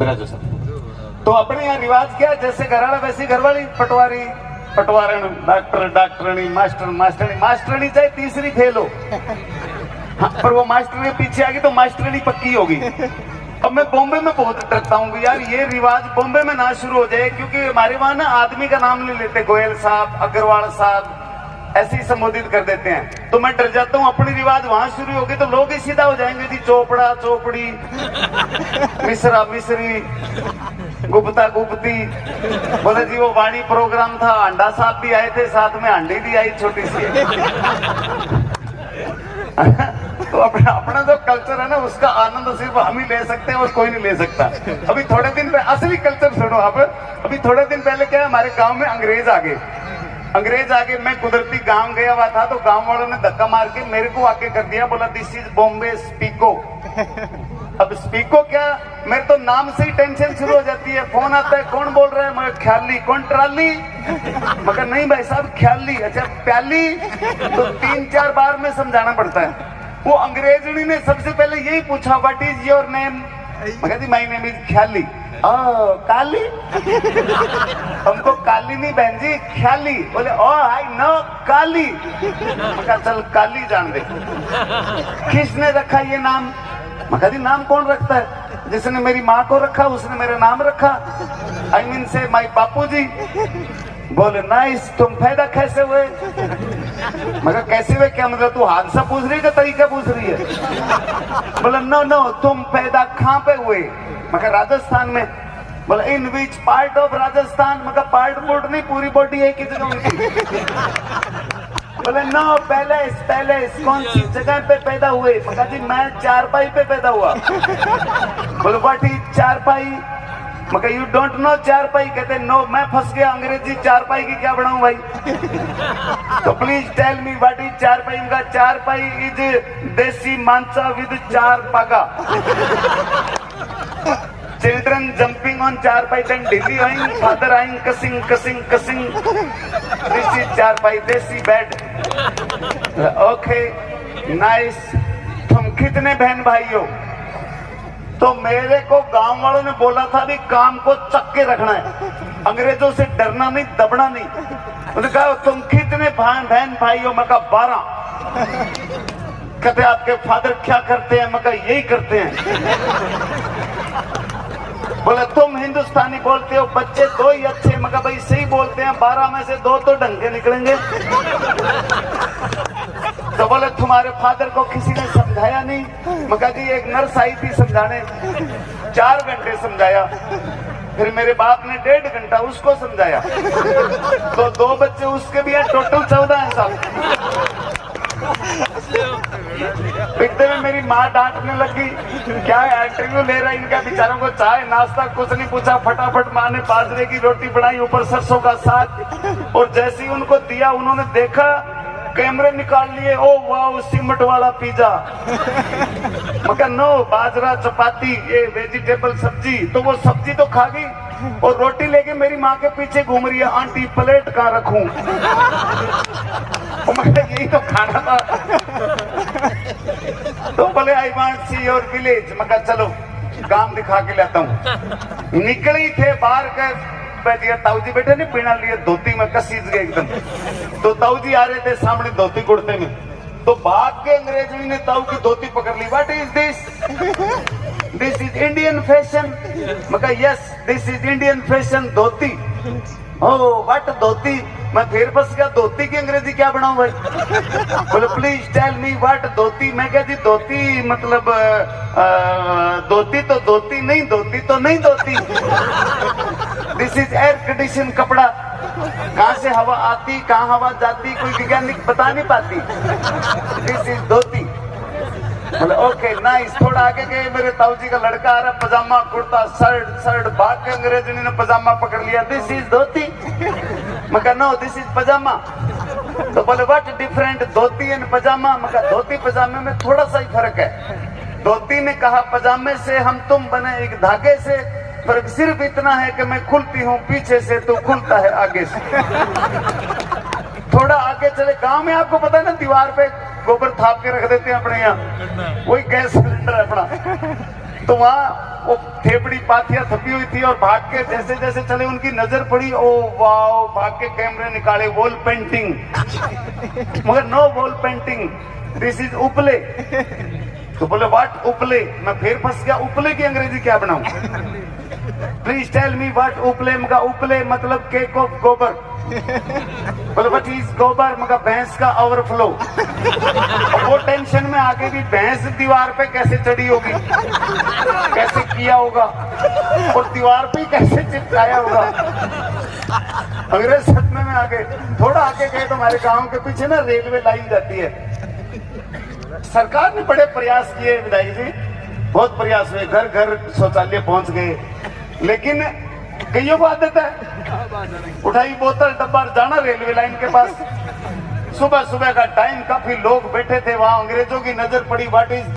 बिराजो सब। तो अपने यहाँ रिवाज क्या है, जैसे घरवाला वैसी घरवाली, पटवारी पटवारण, डॉक्टर डॉक्टरनी, मास्टर मास्टरनी, मास्टरनी चाहे तीसरी फेल हो, हाँ, पर वो मास्टर के पीछे आ गई तो मास्टरनी पक्की होगी। अब मैं बॉम्बे में बहुत डरता हूँ यार, ये रिवाज बॉम्बे में ना शुरू हो जाए, क्योंकि हमारे वहां ना आदमी का नाम नहीं लेते, गोयल साहब, अग्रवाल साहब, ऐसे ही संबोधित कर देते हैं। तो मैं डर जाता हूँ अपनी रिवाज वहां शुरू होगी तो लोग ही सीधा हो जाएंगे जी, चोपड़ा चोपड़ी, मिश्रा मिश्री, गुप्ता गुप्ती। बोले जी वो वाणी प्रोग्राम था, अंडा साहब भी आए थे, साथ में अंडी भी आई छोटी सी। तो अपना जो कल्चर है ना, उसका आनंद सिर्फ हम ही ले सकते हैं और कोई नहीं ले सकता। अभी थोड़े दिन पहले असली कल्चर सुनो आप, अभी थोड़े दिन पहले क्या है, हमारे गांव में अंग्रेज आ गए। मैं कुदरती गांव गया हुआ था, तो गांव वालों ने धक्का मार के मेरे को आके कर दिया, बोला दिस इज बॉम्बे स्पीको। अब स्पीको क्या, मेरे तो नाम से ही टेंशन शुरू हो जाती है। फोन आता है, कौन बोल रहा है, मैं ख्याली, कौन ट्राली, मगर नहीं भाई साहब ख्याली, अच्छा प्याली, तो 3-4 बार में समझाना पड़ता है। वो अंग्रेजनी ने सबसे पहले यही पूछा, व्हाट इज योर नेम, मैं कहती माय नेम इज ख्याली। काली, हमको काली नहीं बहन जी, ख्याली। बोले ओ आई नो काली, मैं चल काली जान दे। किसने रखा ये नाम, मैं कहती नाम कौन रखता है, जिसने मेरी माँ को रखा उसने मेरा नाम रखा, आई मीन से माई बापू जी। बोले नाइस, तुम पैदा कैसे हुए, मगर कैसे हुए क्या मतलब, तू हादसा पूछ रही है तरीका पूछ रही है। बोले नो नो, तुम पैदा कहाँ पे हुए, मगर राजस्थान में। बोले इन विच पार्ट ऑफ राजस्थान, मगर पार्ट पोर्ट नहीं, पूरी बॉडी है कि जगह उनकी। बोले नो पैलेस पैलेस, कौन सी जगह पे पैदा हुए, मगर जी मैं चारपाई पे पैदा हुआ। बोले व्हाट इज चारपाई, मगर यू डोंट नो चारपाई, कहते नो, मैं फंस गया, अंग्रेजी चारपाई की क्या बनाऊं भाई। तो please tell me what is charpai, मगर चारपाई इज देसी मांसा विद 4 पागा। Children jumping on चारपाई, then Delhi going, father going, cussing. This is चारपाई, देसी बेड। Okay, nice। तुम कितने बहन भाई हो, तो मेरे को गांव वालों ने बोला था भी काम को चक के रखना है, अंग्रेजों से डरना नहीं, दबना नहीं। उन्होंने कहा तुम कितने बहन भाई हो, मैं कहा 12। कहते आपके फादर क्या करते हैं, मैं कहा यही करते हैं। बोले तुम हिंदुस्तानी बोलते हो, बच्चे 2 ही अच्छे, मगर भाई सही बोलते हैं, 12 में से 2 तो ढंग के निकलेंगे। तो बोले तुम्हारे फादर को किसी ने समझाया नहीं, मगर जी एक नर्स आई थी समझाने, 4 घंटे समझाया, फिर मेरे बाप ने 1.5 घंटा उसको समझाया, तो 2 बच्चे उसके भी हैं, टोटल 14 हैं साहब। इतने में मेरी माँ डांटने लगी, क्या इंटरव्यू ले रहा है इनका, बेचारों को चाय नाश्ता कुछ नहीं पूछा, फटाफट माँ ने बाजरे की रोटी बनाई, ऊपर सरसों का साग, और जैसे ही उनको दिया उन्होंने देखा, कैमरे निकाल लिए, ओ वाह सीमेंट वाला पिज्जा। मगर नो, बाजरा चपाती, ये वेजिटेबल सब्जी, तो वो सब्जी तो खा गई और रोटी लेके मेरी माँ के पीछे घूम रही है, आंटी प्लेट कहाँ रखूं। यही तो खाना था। तो बोले I want see your village, मैं कहा चलो गांव दिखा के लाता हूँ। निकली थे बाहर के, बैठिए ताऊ जी बैठे नहीं, बिना लिए धोती में कसीज गए एकदम। तो ताऊ जी आ रहे थे सामने धोती कुर्ते में, तो भाग के अंग्रेजी ने ताऊ की धोती पकड़ ली। What is this, this is Indian fashion, मैं कहा yes this is Indian fashion dhoti. Oh what dhoti, मैं फिर फंस गया, धोती की अंग्रेजी क्या बनाऊं भाई। बोले please tell me what dhoti, मैं कहा जी धोती मतलब धोती तो धोती नहीं, धोती तो नहीं धोती। दिस इज एयर कंडीशन कपड़ा, कहाँ से हवा आती कहाँ हवा जाती कोई वैज्ञानिक बता नहीं पाती। दिस इज धोती। बोले ओके नाइस। थोड़ा आगे गए, मेरे ताऊ जी का लड़का आ रहा, पजामा कुर्ता शर्ट भाग के अंग्रेजी ने पजामा पकड़ लिया। दिस इज धोती, मैं कहा नो दिस इज पजामा। तो बोले व्हाट डिफरेंट धोती एंड पजामा, मैं कहा धोती पजामे में थोड़ा सा ही फर्क है। धोती ने कहा पजामे से हम तुम बने एक धागे से, फर्क सिर्फ इतना है कि मैं खुलती हूँ पीछे से, तो खुलता है आगे से। थोड़ा आगे चले, गांव में आपको पता है ना दीवार पे गोबर थाप के रख देते हैं अपने यहाँ, वही गैस सिलेंडर है अपना। तो वहाँ वो ठेपड़ी पाथिया थपी हुई थी और भाग के जैसे जैसे चले उनकी नजर पड़ी, ओ वाओ, भाग के कैमरे निकाले, वॉल पेंटिंग, मगर no wall painting, this is uple. तो बोले व्हाट उपले? मैं फिर फंस गया, उपले की अंग्रेजी क्या बनाऊं? प्लीज टेल मी व्हाट उपले? मगा उपले मतलब केक ऑफ गोबर। बोले व्हाट इज गोबर? मगा भैंस का ओवरफ्लो। वो टेंशन में आगे भी भैंस दीवार पे कैसे चढ़ी होगी, कैसे किया होगा, और दीवार पे कैसे चिपकाया होगा। अंग्रेज सदमे में आगे, थोड़ा आगे गए तो हमारे गांव के पीछे ना रेलवे लाइन जाती है। सरकार ने बड़े प्रयास किए विधायक जी, बहुत प्रयास हुए, घर घर शौचालय पहुंच गए, लेकिन कईयों को आदत है उठाई बोतल डब्बा जाना रेलवे लाइन के पास। सुबह सुबह का टाइम, काफी लोग बैठे थे वहां, अंग्रेजों की नजर पड़ी, व्हाट इज